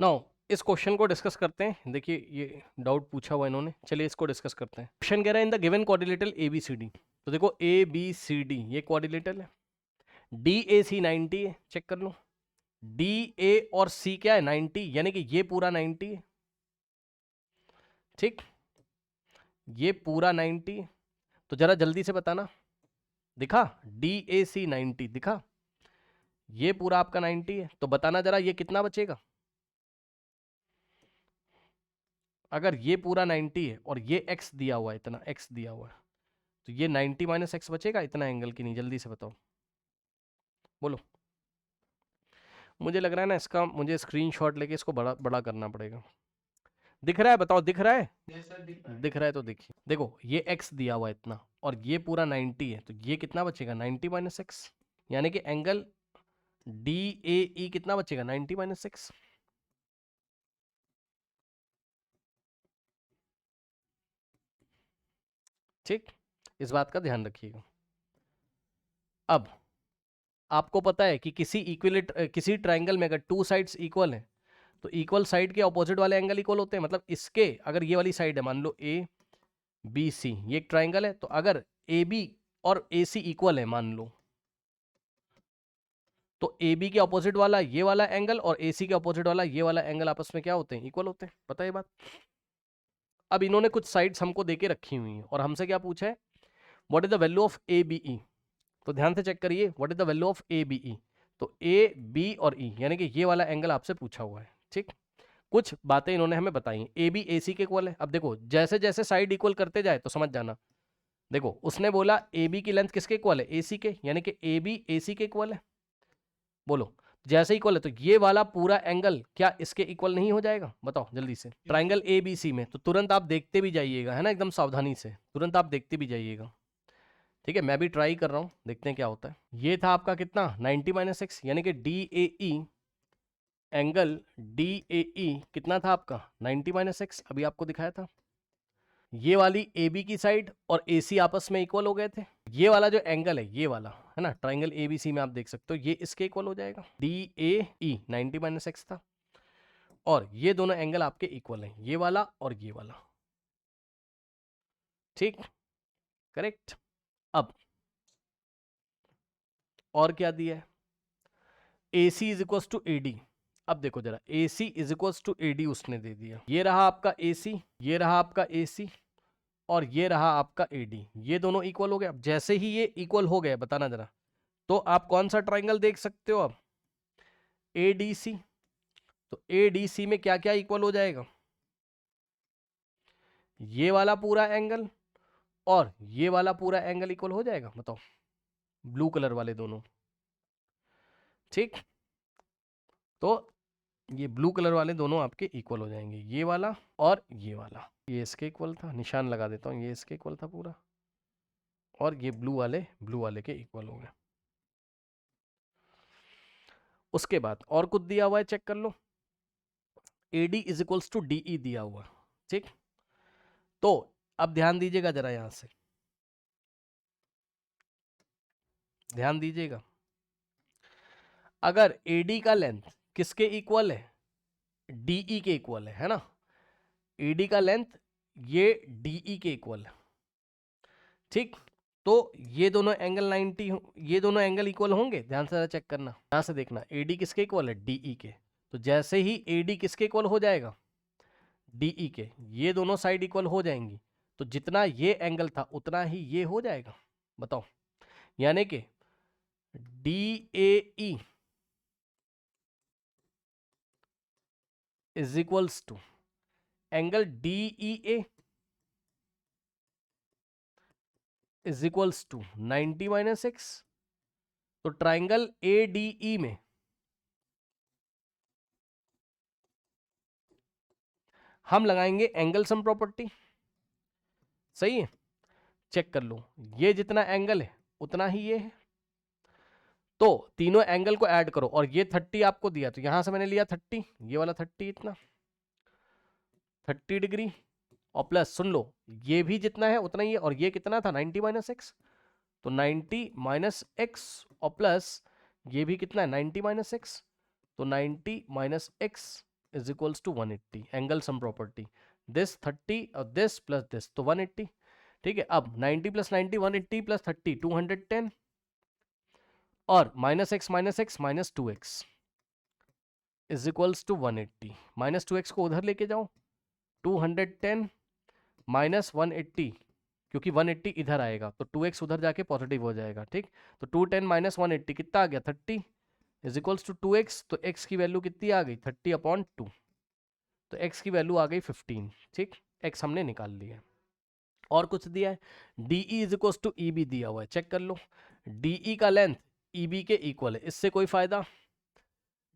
Now इस question को discuss करते हैं। देखिए ये डाउट पूछा हुआ इन्होंने, चलिए इसको डिस्कस करते हैं। क्वेश्चन कह रहा है in the given quadrilateral A B C D. तो देखो ए बी सी डी ये क्वाड्रिलेटरल है, डी ए सी 90 है, चेक कर लो। डी ए और सी क्या है 90, यानी कि ये पूरा 90 है, ठीक, ये पूरा 90 है। तो जरा जल्दी से बताना, दिखा डी ए सी 90 दिखा, ये पूरा आपका 90 है, तो बताना जरा ये कितना बचेगा। अगर ये पूरा 90 है और ये x दिया हुआ है, इतना x दिया हुआ है, तो ये 90 माइनस एक्स बचेगा इतना एंगल की नहीं, जल्दी से बताओ, बोलो। मुझे लग रहा है ना इसका मुझे स्क्रीनशॉट लेके इसको बड़ा बड़ा करना पड़ेगा। दिख रहा है, बताओ दिख रहा है? दिख रहा है तो देखिए, देखो ये x दिया हुआ है इतना और ये पूरा 90 है, तो ये कितना बचेगा 90 माइनस एक्स, यानी कि एंगल डी ए ई कितना बचेगा 90 माइनस एक्स। ठीक, इस बात का ध्यान रखिएगा। अब आपको पता है कि किसी ट्राइंगल में अगर टू साइड्स इक्वल हैं तो इक्वल साइड के ऑपोजिट वाले एंगल इक्वल होते हैं। मतलब इसके अगर ये वाली साइड है, मान लो ए बी सी, ये एक ट्राइंगल है, तो अगर ए बी और ए सी इक्वल है मान लो, तो ए बी के ऑपोजिट वाला ये वाला एंगल और ए सी के ऑपोजिट वाला ये वाला एंगल आपस में क्या होते हैं, इक्वल होते हैं। पता है ये बात? अब इन्होंने कुछ साइड्स हमको देके रखी हुई हैं और हमसे क्या पूछा है, what is the value of A B E. तो ध्यान से चेक करिए, what is the value of A B E. तो ए बी और ई यानी कि ये वाला एंगल आपसे पूछा हुआ है, ठीक। कुछ बातें इन्होंने हमें बताई, ए बी ए सी के इक्वल है। अब देखो जैसे जैसे साइड इक्वल करते जाए तो समझ जाना। देखो उसने बोला ए बी की लेंथ किसके इक्वल है, ए सी के, यानी कि ए बी ए सी के इक्वल है। बोलो जैसे इक्वल है तो ये वाला पूरा एंगल क्या इसके इक्वल नहीं हो जाएगा? बताओ जल्दी से। ट्राइंगल ए बी सी में तो तुरंत आप देखते भी जाइएगा, है ना, एकदम सावधानी से तुरंत आप देखते भी जाइएगा, ठीक है। मैं भी ट्राई कर रहा हूं, देखते हैं क्या होता है। ये था आपका कितना 90 माइनस एक्स, यानी कि D A E, angle D A E कितना था आपका 90 माइनस एक्स, अभी आपको दिखाया था। ये वाली ए बी की साइड और ए सी आपस में इक्वल हो गए थे। ये वाला जो एंगल है ये वाला, है ना, ट्राइंगल ए बी सी में आप देख सकते हो ये इसके इक्वल हो जाएगा। D A E 90 minus x था और ये दोनों एंगल आपके इक्वल हैं, ये वाला और ये वाला, ठीक, करेक्ट। अब और क्या दिया है, A C is equal to A D. अब देखो जरा, A C is equal to A D उसने दे दिया, ये रहा आपका ए सी, ये रहा आपका ए सी और ये रहा आपका ए डी, ये दोनों इक्वल हो गए। अब जैसे ही ये इक्वल हो गए बताना जरा, तो आप कौन सा ट्राइंगल देख सकते हो अब, ए डी सी। तो ए डी सी में क्या क्या इक्वल हो जाएगा, ये वाला पूरा एंगल और ये वाला पूरा एंगल इक्वल हो जाएगा, बताओ, ब्लू कलर वाले दोनों, ठीक। तो ये ब्लू कलर वाले दोनों आपके इक्वल हो जाएंगे, ये वाला और ये वाला, ये इसके इक्वल था, निशान लगा देता हूँ, ये इसके इक्वल था पूरा, और ये ब्लू वाले के इक्वल हो गए। उसके बाद और कुछ दिया हुआ है, चेक कर लो, A D is equals to D E दिया हुआ, ठीक। तो अब ध्यान दीजिएगा जरा, यहां से ध्यान दीजिएगा, अगर ए डी का लेंथ किसके इक्वल है, डीई के इक्वल है ना, एडी का लेंथ ये डीई के इक्वल है, ठीक। तो ये दोनों एंगल 90, ये दोनों एंगल इक्वल होंगे, ध्यान से चेक करना, यहां से देखना, एडी किसके इक्वल है, डीई के। तो जैसे ही एडी किसके इक्वल हो जाएगा, डीई के, ये दोनों साइड इक्वल हो जाएंगी, तो जितना ये एंगल था उतना ही ये हो जाएगा, बताओ। यानी कि D A E is equals to angle DE A is equals to 90 minus x. तो ट्राइंगल ए डी ई में हम लगाएंगे एंगल सम प्रॉपर्टी, सही है। चेक कर लो, ये जितना एंगल है उतना ही ये है, तो तीनों एंगल को ऐड करो और ये 30 आपको दिया, तो यहां से मैंने लिया 30, ये वाला 30 इतना 30 डिग्री, और प्लस सुन लो ये भी जितना है उतना ही है, और ये कितना था 90 माइनस एक्स, तो 90 माइनस एक्स और प्लस ये भी कितना है 90 माइनस एक्स, तो 90 minus x is equals to 180, angle sum property, this 30 और दिस प्लस दिस तो 180। ठीक है, अब 90 प्लस 90 180 प्लस 30 210 और माइनस x minus 2x is equals to 180। Minus 2x को उधर लेके जाओ, 210 माइनस 180, क्योंकि 180 इधर आएगा तो 2x उधर जाके पॉजिटिव हो जाएगा। ठीक, तो 210 माइनस 180 कितना आ गया 30 इज इक्वल्स टू 2x, तो x की वैल्यू कितनी आ गई 30/2, तो x की वैल्यू आ गई 15। ठीक, x हमने निकाल लिया है। और कुछ दिया है, DE is equals to EB दिया हुआ है, चेक कर लो। DE का लेंथ EB के इक्वल है, इससे कोई फायदा,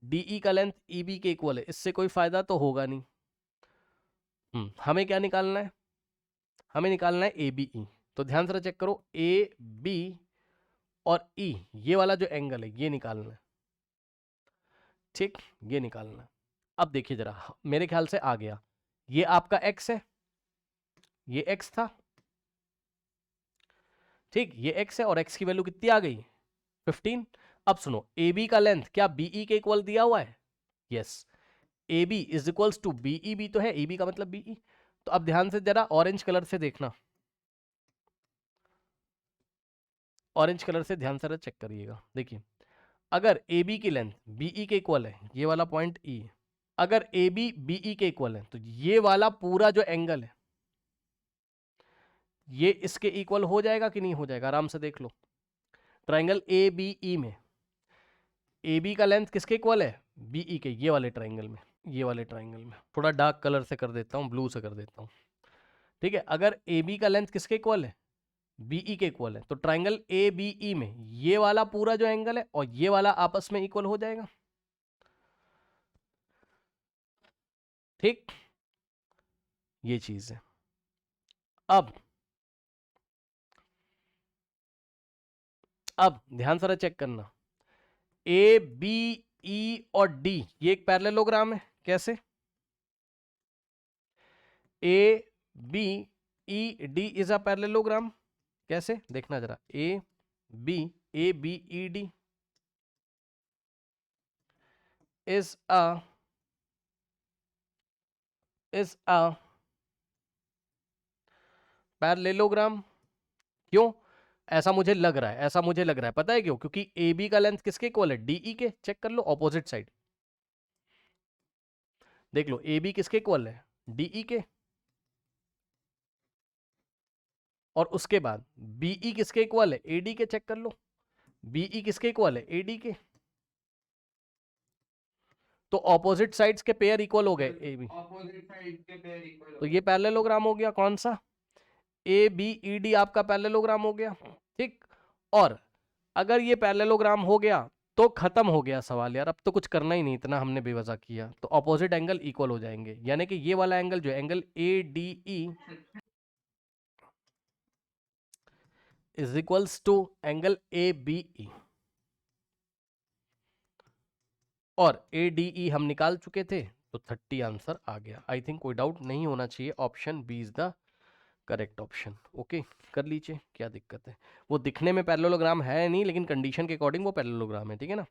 DE का लेंथ EB के इक्वल है, इससे कोई फायदा तो होगा नहीं। हमें क्या निकालना है, हमें निकालना है ABE। तो ध्यान से चेक करो, AB और E ये वाला जो एंगल है ये निकालना है। ठीक, ये निकालना है। अब देखिए जरा, मेरे ख्याल से आ गया, ये आपका x है, ये x था। ठीक, ये x है और x की वैल्यू कितनी आ गई 15। अब सुनो, AB का लेंथ क्या BE के इक्वल दिया हुआ है, yes, AB is equals to BE, भी तो है, AB का मतलब BE। तो अब ध्यान से जरा ऑरेंज कलर से देखना, ऑरेंज कलर से ध्यान से चेक करिएगा। देखिए, अगर AB की लेंथ BE के इक्वल है, ये वाला पॉइंट E, अगर AB BE के इक्वल है तो ये वाला पूरा जो एंगल है ये इसके इक्वल हो जाएगा कि नहीं हो जाएगा, आराम से देख लो। ट्राइंगल ABE में AB का लेंथ किसके इक्वल है BE के, ये वाले ट्राइंगल में, ये वाले ट्राइंगल में। थोड़ा डार्क कलर से कर देता हूँ, ब्लू से कर देता हूँ। ठीक है, अगर AB का लेंथ किसके इक्वल है BE के इक्वल है, तो ट्राइंगल ABE में ये वाला पूरा जो एंगल है और ये वाला आपस में इक्वल हो जाएगा। ठीक, ये चीज है। अब ध्यान से चेक करना, ABE और D ये एक पैरेललोग्राम है, कैसे, ABED इज अ पैरेललोग्राम, कैसे देखना जरा, ABED is a पैरेललोग्राम। क्यों ऐसा मुझे लग रहा है, ऐसा मुझे लग रहा है, पता है क्यों, क्योंकि AB का लेंथ किसके इक्वल है DE के, चेक कर लो ऑपोजिट साइड, देख लो AB किसके इक्वल है DE के, और उसके बाद BE किसके इक्वल है AD के, चेक कर लो BE किसके इक्वल है AD के, तो ऑपोजिट साइड्स के पेयर इक्वल हो गए AB, ऑपोजिट साइड के पेयर इक्वल, तो ये पैरेललोग्राम हो गया, कौन सा ABED आपका पैरेललोग्राम हो गया। ठीक, और अगर ये पैरेललोग्राम हो गया तो खत्म हो गया सवाल यार, अब तो कुछ करना ही नहीं, इतना हमने बेवजह किया, तो ऑपोजिट एंगल इक्वल हो जाएंगे, यानी कि ये वाला एंगल जो angle ADE is equals to angle ABE, और ADE हम निकाल चुके थे, तो 30 आंसर आ गया। आई थिंक कोई डाउट नहीं होना चाहिए, option B is the correct option. Okay, कर लीजिए, क्या दिक्कत है, वो दिखने में पैरेललोग्राम है नहीं, लेकिन कंडीशन के अकॉर्डिंग वो पैरेललोग्राम है, ठीक है ना।